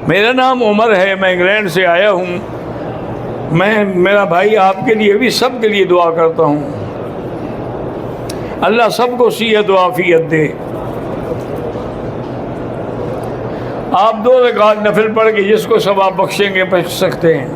میرا نام عمر ہے، میں انگلینڈ سے آیا ہوں، میرا بھائی آپ کے لیے بھی سب کے لیے دعا کرتا ہوں، اللہ سب کو صحت و عافیت دے۔ آپ 2 رکعت نفل پڑھ کے جس کو ثواب بخشیں گے بخش سکتے ہیں۔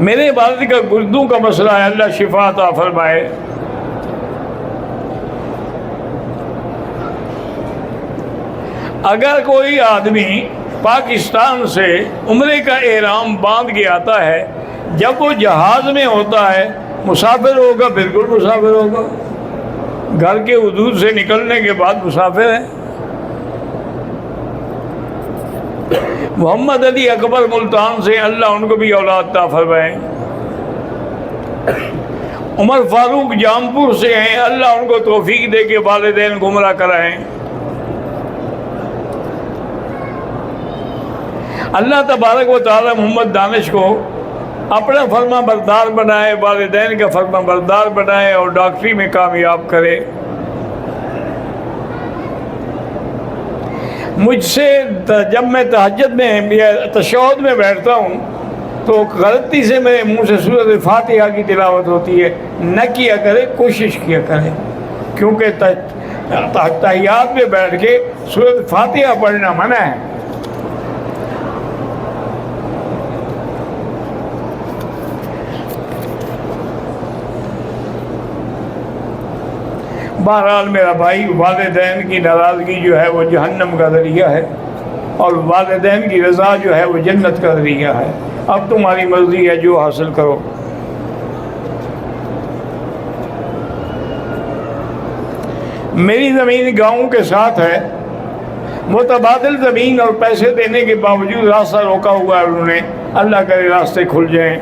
میرے والد کا گردوں کا مسئلہ ہے، اللہ شفا عطا فرمائے۔ اگر کوئی آدمی پاکستان سے عمرے کا احرام باندھ کے آتا ہے، جب وہ جہاز میں ہوتا ہے مسافر ہوگا؟ بالکل مسافر ہوگا، گھر کے حدود سے نکلنے کے بعد مسافر ہے۔ محمد علی اکبر ملتان سے اللہ ان کو بھی اولاد عطا فرمائے۔ عمر فاروق جامپور سے ہیں، اللہ ان کو توفیق دے کے والدین گمراہ کرائیں۔ اللہ تبارک و تعالی محمد دانش کو اپنا فرما بردار بنائے، والدین کا فرما بردار بنائے اور ڈاکٹری میں کامیاب کرے۔ مجھ سے جب میں تہجد میں یا تشہد میں بیٹھتا ہوں تو غلطی سے میرے منہ سے سورۃ فاتحہ کی تلاوت ہوتی ہے، نہ کیا کرے، کوشش کیا کرے، کیونکہ تحیات میں بیٹھ کے سورۃ فاتحہ پڑھنا منع ہے۔ بہرحال میرا بھائی، والدین کی ناراضگی جو ہے وہ جہنم کا ذریعہ ہے، اور والدین کی رضا جو ہے وہ جنت کا ذریعہ ہے۔ اب تمہاری مرضی ہے، جو حاصل کرو۔ میری زمین گاؤں کے ساتھ ہے، متبادل زمین اور پیسے دینے کے باوجود راستہ روکا ہوا ہے انہوں نے، اللہ کرے راستے کھل جائیں۔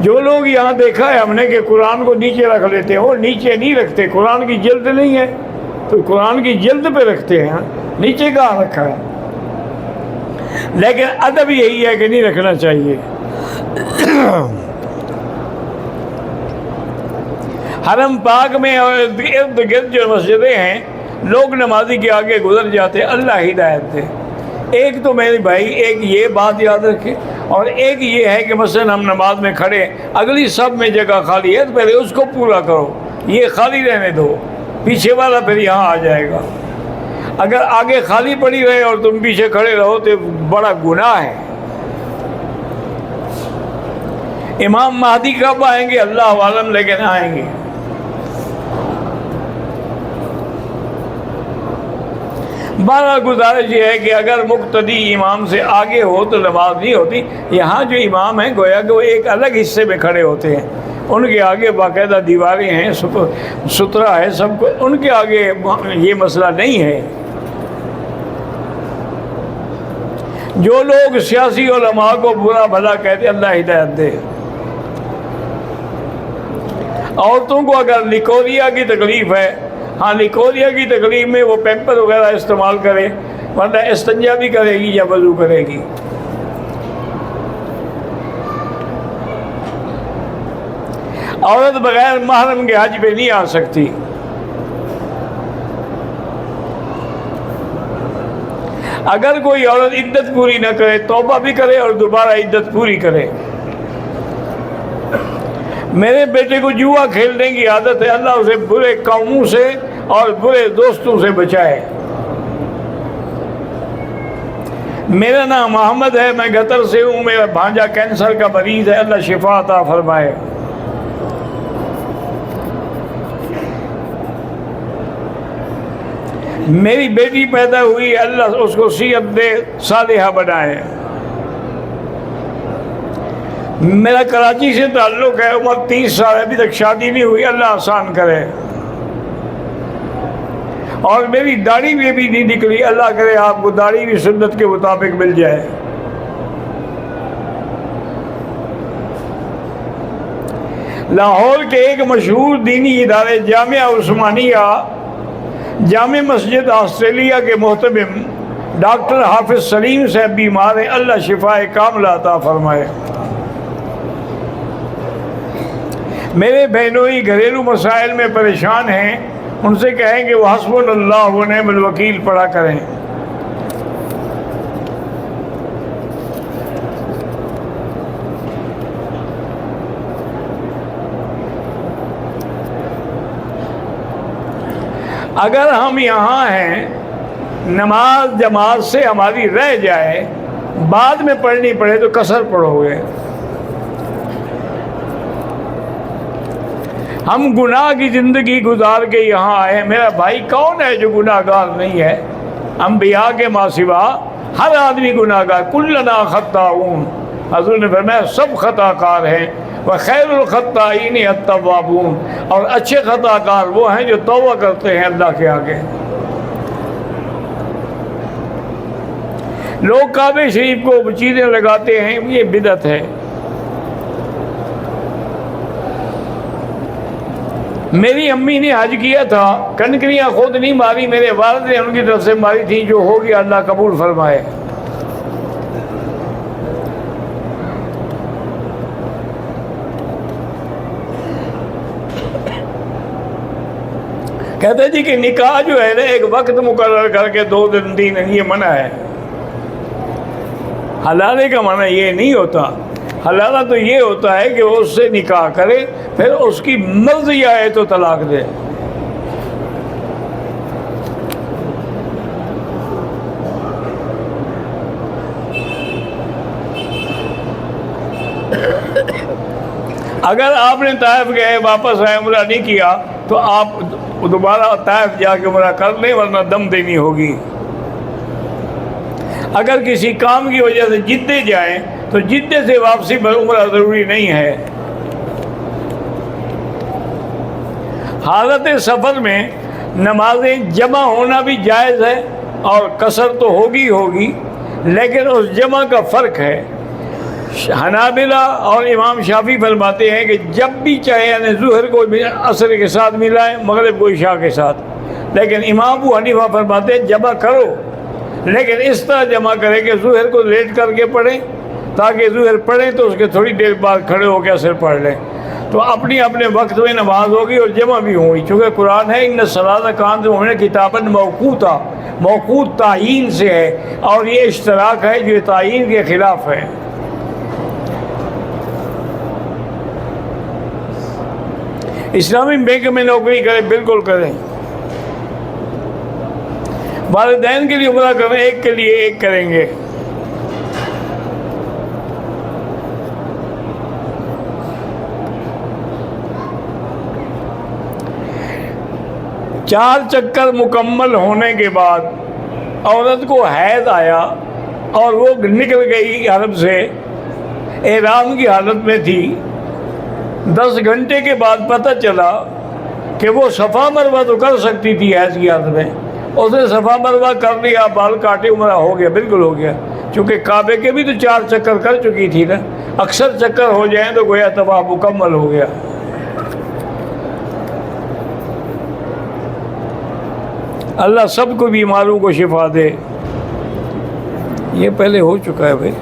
جو لوگ یہاں دیکھا ہے ہم نے کہ قرآن کو نیچے رکھ لیتے ہیں، وہ نیچے نہیں رکھتے، قرآن کی جلد نہیں ہے تو قرآن کی جلد پہ رکھتے ہیں، نیچے کہاں رکھا ہے؟ لیکن ادب یہی ہے کہ نہیں رکھنا چاہیے۔ حرم پاک میں اور ارد گرد جو مسجدیں ہیں، لوگ نمازی کے آگے گزر جاتے، اللہ ہدایت دے۔ ایک تو میرے بھائی ایک یہ بات یاد رکھے، اور ایک یہ ہے کہ مثلا ہم نماز میں کھڑے، اگلی صف میں جگہ خالی ہے تو پہلے اس کو پورا کرو، یہ خالی رہنے دو، پیچھے والا پھر یہاں آ جائے گا۔ اگر آگے خالی پڑی رہے اور تم پیچھے کھڑے رہو تو بڑا گناہ ہے۔ امام مہدی کب آئیں گے اللہ عالم، لیکن آئیں گے۔ بارہ گزارش یہ ہے کہ اگر مقتدی امام سے آگے ہو تو نماز نہیں ہوتی۔ یہاں جو امام ہیں گویا کہ وہ ایک الگ حصے میں کھڑے ہوتے ہیں، ان کے آگے باقاعدہ دیواریں ہیں، ستھرا ہے سب کو، ان کے آگے یہ مسئلہ نہیں ہے۔ جو لوگ سیاسی علماء کو برا بھلا کہتے، اللہ ہدایت دے۔ عورتوں کو اگر لیکوریا کی تکلیف ہے، ہاں لیکوریا کی تکلیف میں وہ پیمپر وغیرہ استعمال کرے، ورنہ استنجا بھی کرے گی یا وضو کرے گی۔ عورت بغیر محرم کے حج پہ نہیں آ سکتی۔ اگر کوئی عورت عدت پوری نہ کرے، توبہ بھی کرے اور دوبارہ عدت پوری کرے۔ میرے بیٹے کو جوا کھیلنے کی عادت ہے، اللہ اسے برے قوموں سے اور برے دوستوں سے بچائے۔ میرا نام محمد ہے، میں قطر سے ہوں، میرا بھانجا کینسر کا مریض ہے، اللہ شفا عطا فرمائے۔ میری بیٹی پیدا ہوئی، اللہ اس کو صحت دے، صالحہ بنائے۔ میرا کراچی سے تعلق ہے، عمر 30 سال، ابھی تک شادی نہیں ہوئی، اللہ آسان کرے۔ اور میری داڑھی بھی ابھی نہیں نکلی، اللہ کرے آپ کو داڑھی بھی سنت کے مطابق مل جائے۔ لاہور کے ایک مشہور دینی ادارے جامعہ عثمانیہ، جامع مسجد آسٹریلیا کے محتمم ڈاکٹر حافظ سلیم صاحب بیمار ہیں، اللہ شفائے کاملہ عطا فرمائے۔ میرے بہنوئی گھریلو مسائل میں پریشان ہیں، ان سے کہیں کہ وہ حسبنا اللہ و نعم الوکیل پڑھا کریں۔ اگر ہم یہاں ہیں، نماز جماعت سے ہماری رہ جائے، بعد میں پڑھنی پڑے تو قصر پڑھو گے۔ ہم گناہ کی زندگی گزار کے یہاں آئے، میرا بھائی کون ہے جو گناہ گار نہیں ہے؟ انبیاء کے ماں سوا ہر آدمی گناہ گار، کلنا خطاؤن، حضور نے فرمایا سب خطا کار ہیں، وخیر الخطائین التوابون، اور اچھے خطا کار وہ ہیں جو توبہ کرتے ہیں اللہ کے آگے۔ لوگ کعبہ شریف کو چیزیں لگاتے ہیں، یہ بدعت ہے۔ میری امی نے حج کیا تھا، کنکریاں خود نہیں ماری، میرے والد نے ان کی طرف سے ماری تھی، جو ہو گیا اللہ قبول فرمائے۔ کہتے جی کہ نکاح جو ہے نا ایک وقت مقرر کر کے 2 دن 3 دن یہ منع ہے۔ حلالے کا معنی یہ نہیں ہوتا، حلالہ تو یہ ہوتا ہے کہ وہ اس سے نکاح کرے، پھر اس کی مرضی آئے تو طلاق دے۔ اگر آپ نے طائف گئے واپس آئے عمرہ نہیں کیا تو آپ دوبارہ طائف جا کے عمرہ کر لیں، ورنہ دم دینی ہوگی۔ اگر کسی کام کی وجہ سے جدے جائیں تو جدے سے واپسی پر عمرہ ضروری نہیں ہے۔ حالت سفر میں نمازیں جمع ہونا بھی جائز ہے، اور قصر تو ہوگی، لیکن اس جمع کا فرق ہے۔ حنابلہ اور امام شافعی فرماتے ہیں کہ جب بھی چاہے، یعنی ظہر کو عصر کے ساتھ ملائیں، مغرب کو عشاء کے ساتھ، لیکن امام ابو حنیفہ فرماتے ہیں جمع کرو، لیکن اس طرح جمع کریں کہ ظہر کو لیٹ کر کے پڑھیں، تاکہ ظہر پڑھیں تو اس کے تھوڑی دیر بعد کھڑے ہو کے عصر پڑھ لیں، تو اپنے اپنے وقت میں نماز ہوگی اور جمع بھی ہوگی، چونکہ قرآن ہے ان الصلاۃ کانت موقوتا، کتاباً موقوتا، موقوت تعیین سے ہے، اور یہ اشتراک ہے جو تعیین کے خلاف ہے۔ اسلامی بینک میں نوکری کریں، بالکل کریں۔ والدین کے لیے عمرہ کریں، ایک کے لیے ایک کریں گے۔ چار چکر مکمل ہونے کے بعد عورت کو حیض آیا اور وہ نکل گئی حرم سے، احرام کی حالت میں تھی، 10 گھنٹے کے بعد پتہ چلا کہ وہ صفا مروہ تو کر سکتی تھی حیض کی حالت میں، اس نے صفا مروہ کر لیا، بال کاٹے، عمرہ ہو گیا، بالکل ہو گیا، چونکہ کعبے کے بھی تو 4 چکر کر چکی تھی نا، اکثر چکر ہو جائیں تو گویا طواف مکمل ہو گیا۔ اللہ سب کو بیماروں کو شفا دے۔ یہ پہلے ہو چکا ہے بھائی۔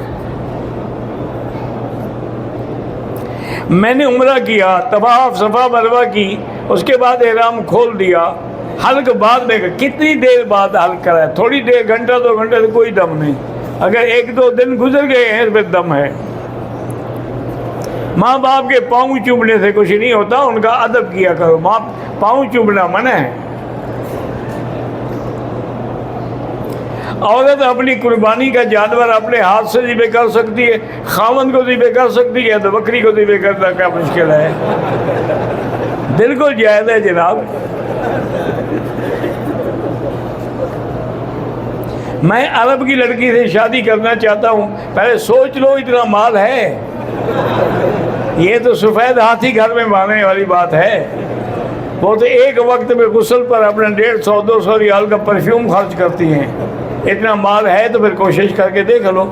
میں نے عمرہ کیا، طواف صفا مروہ کی، اس کے بعد احرام کھول دیا، حلق بعد میں، کتنی دیر بعد حلق کرا ہے؟ تھوڑی دیر، گھنٹہ 2 گھنٹے سے کوئی دم نہیں، اگر 1-2 دن گزر گئے ہیں پھر دم ہے۔ ماں باپ کے پاؤں چومنے سے کچھ نہیں ہوتا، ان کا ادب کیا کرو، ماں پاؤں چومنا منع ہے۔ عورت اپنی قربانی کا جانور اپنے ہاتھ سے ذبح کر سکتی ہے، خاوند کو ذبح کر سکتی ہے، تو بکری کو ذبح کرنا کیا مشکل ہے؟ بالکل جائز ہے جناب۔ میں عرب کی لڑکی سے شادی کرنا چاہتا ہوں، پہلے سوچ لو اتنا مال ہے، یہ تو سفید ہاتھی گھر میں باندھنے والی بات ہے، وہ تو ایک وقت میں غسل پر اپنا 150-200 ریال کا پرفیوم خرچ کرتی ہیں، اتنا مال ہے تو پھر کوشش کر کے دیکھ لو۔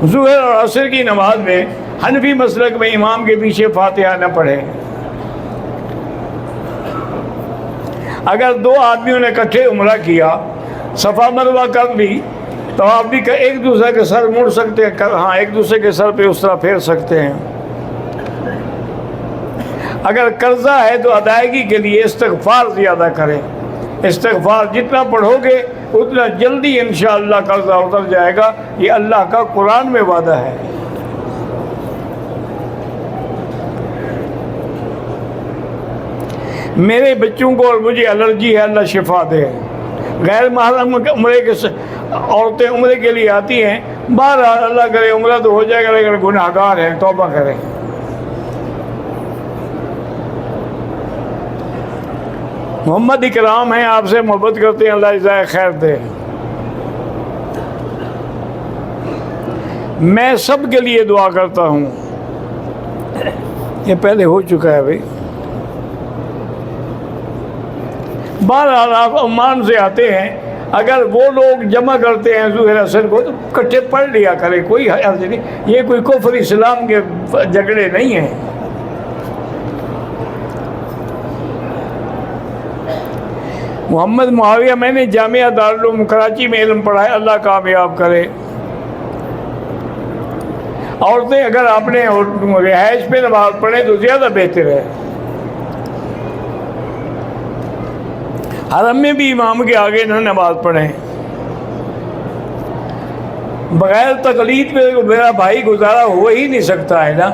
ظہر اور عصر کی نماز میں حنفی مسلک میں امام کے پیچھے فاتحہ نہ پڑھیں۔ اگر 2 آدمیوں نے اکٹھے عمرہ کیا، صفا مروہ کر لی، تو آپ بھی ایک دوسرے کے سر مڑ سکتے ہیں، ہاں ایک دوسرے کے سر پہ اس طرح پھیر سکتے ہیں۔ اگر قرضہ ہے تو ادائیگی کے لیے استغفار زیادہ کریں، استغفار جتنا پڑھو گے اتنا جلدی انشاءاللہ قرضہ اتر جائے گا، یہ اللہ کا قرآن میں وعدہ ہے۔ میرے بچوں کو اور مجھے الرجی ہے، اللہ شفا دے۔ غیر محرم عمرے کے عورتیں عمرے کے لیے آتی ہیں، بہرحال اللہ کرے عمرہ تو ہو جائے گا، لیکن گناہ گار ہیں، توبہ کریں۔ محمد اکرام ہیں، آپ سے محبت کرتے ہیں، اللہ جزائے خیر دے۔ میں سب کے لیے دعا کرتا ہوں، یہ پہلے ہو چکا ہے بھائی۔ بہرحال آپ عمان سے آتے ہیں، اگر وہ لوگ جمع کرتے ہیں ظہر اثر کو تو کٹھے پڑھ لیا کرے، کوئی حرج نہیں، یہ کوئی کفر اسلام کے جھگڑے نہیں ہیں۔ محمد معاویہ، میں نے جامعہ دارالعلوم کراچی میں علم پڑھا ہے، اللہ کامیاب کرے۔ عورتیں اگر آپ نے رہائش پہ نماز پڑھیں تو زیادہ بہتر ہے۔ حرم میں بھی امام کے آگے نہ نماز پڑھیں۔ بغیر تقلید پہ میرا بھائی گزارا ہو ہی نہیں سکتا ہے نا۔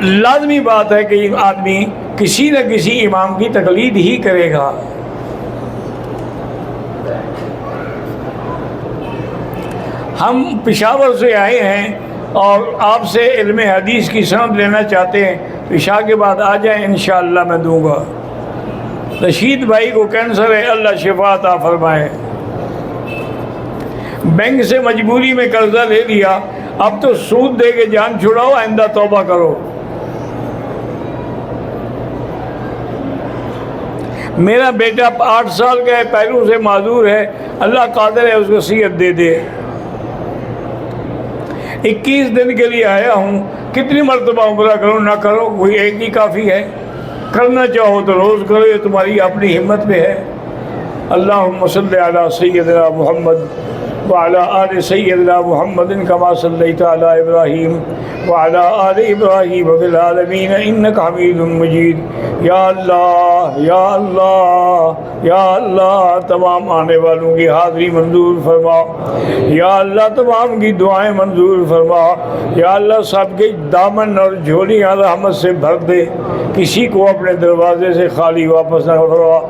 لازمی بات ہے کہ آدمی کسی نہ کسی امام کی تقلید ہی کرے گا۔ ہم پشاور سے آئے ہیں اور آپ سے علم حدیث کی سند لینا چاہتے ہیں، عشاء کے بعد آ جائیں، انشاءاللہ میں دوں گا۔ رشید بھائی کو کینسر ہے، اللہ شفا عطا فرمائے۔ بینک سے مجبوری میں قرضہ لے لیا، اب تو سود دے کے جان چھڑاؤ، آئندہ توبہ کرو۔ میرا بیٹا 8 سال کا ہے، پیروں سے معذور ہے، اللہ قادر ہے اس کو صحت دے دے۔ 21 دن کے لیے آیا ہوں، کتنی مرتبہ عمرہ کروں؟ نہ کرو، وہی ایک ہی کافی ہے۔ کرنا چاہو تو روز کرو، یہ تمہاری اپنی ہمت میں ہے۔ اللہم صلی علی سیدنا محمد وعلی آل سیدنا محمد کما صلیت علی ابراہیم وعلی آل ابراہیم فی العالمین انک حمید مجید۔ یا اللہ یا اللہ یا اللہ، تمام آنے والوں کی حاضری منظور فرما، یا اللہ تمام کی دعائیں منظور فرما، یا اللہ سب کے دامن اور جھولیاں رحمت سے بھر دے، کسی کو اپنے دروازے سے خالی واپس نہ کروا۔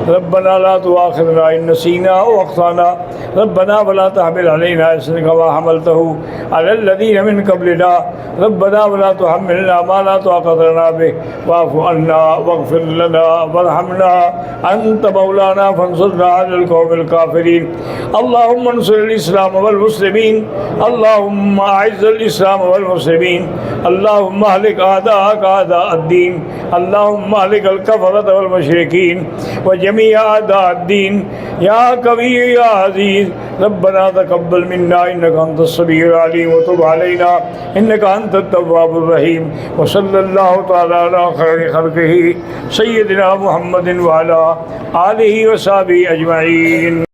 ربنا لا تؤاخذنا ان نسینا او اخطانا، ربنا ولا تحمل علينا اصرا كما حملته على الذين من قبلنا، ربنا ولا تحملنا ما لا طاقة لنا به واعف عنا واغفر لنا وارحمنا انت مولانا فانصرنا على القوم الكافرين۔ اللهم انصر الاسلام والمسلمين، اللهم اعز الاسلام والمسلمين، اللهم اهلك اعداءك اعداء الدين، اللهم اهلك الكفرة والمشركين وجميع اعداء الدين يا قوي يا عزيز۔ ربنا تقبل منا انك انت السميع العليم وتب علينا انك انت التواب الرحيم، وصلى الله تعالى على خير خلقه سيدنا محمد وعلى آله وصحبه اجمعين۔